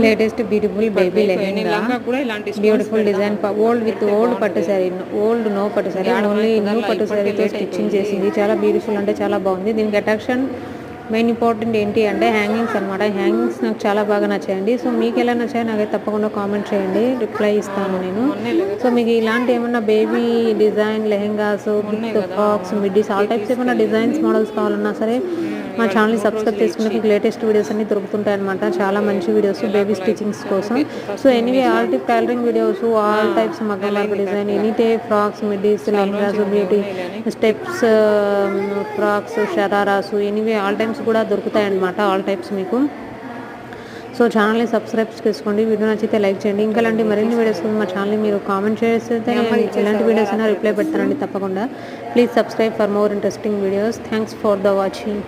Latest beautiful baby lehenga beautiful design old with old పట్టు sari old no పట్టు sari only new పట్టు శారీతో stitching చేసింది. చాలా బ్యూటిఫుల్ అంటే చాలా బాగుంది. దీనికి అట్రాక్షన్ మెయిన్ ఇంపార్టెంట్ ఏంటి అంటే హ్యాంగింగ్స్ అనమాట. హ్యాంగింగ్స్ నాకు చాలా బాగా నచ్చాయండి. సో మీకు ఎలా నచ్చాయో నాకైతే తప్పకుండా కామెంట్ చేయండి, రిప్లై ఇస్తాను నేను. సో మీకు ఇలాంటి ఏమన్నా baby design lehengas with frocks middies all types ఏమైనా డిజైన్స్ మోడల్స్ కావాలన్నా సరే మా ఛానల్ని సబ్స్క్రైబ్ చేసుకుంటే మీకు లేటెస్ట్ వీడియోస్ అన్ని దొరుకుతుంటాయి అనమాట. చాలా మంచి వీడియోస్ బేబీ స్టిచింగ్స్ కోసం. So anyway all type tailoring videos all types మగ్గం work design any type frocks middies lehengas beauty steps frocks shararas anyway all times కూడా దొరుకుతాయి అన్నమాట. ఆల్ టైప్స్ మీకు. సో ఛానల్ని సబ్స్క్రైబ్ చేసుకోండి. వీడియో నచ్చితే లైక్ చేయండి. ఇంకా ఇలాంటి మరిన్ని వీడియోస్ మా ఛానల్ని మీరు కామెంట్ చేస్తే ఎలాంటి వీడియోస్ అయినా రిప్లై పెడతానండి తప్పకుండా. Please subscribe for more interesting videos. Thanks for the watching.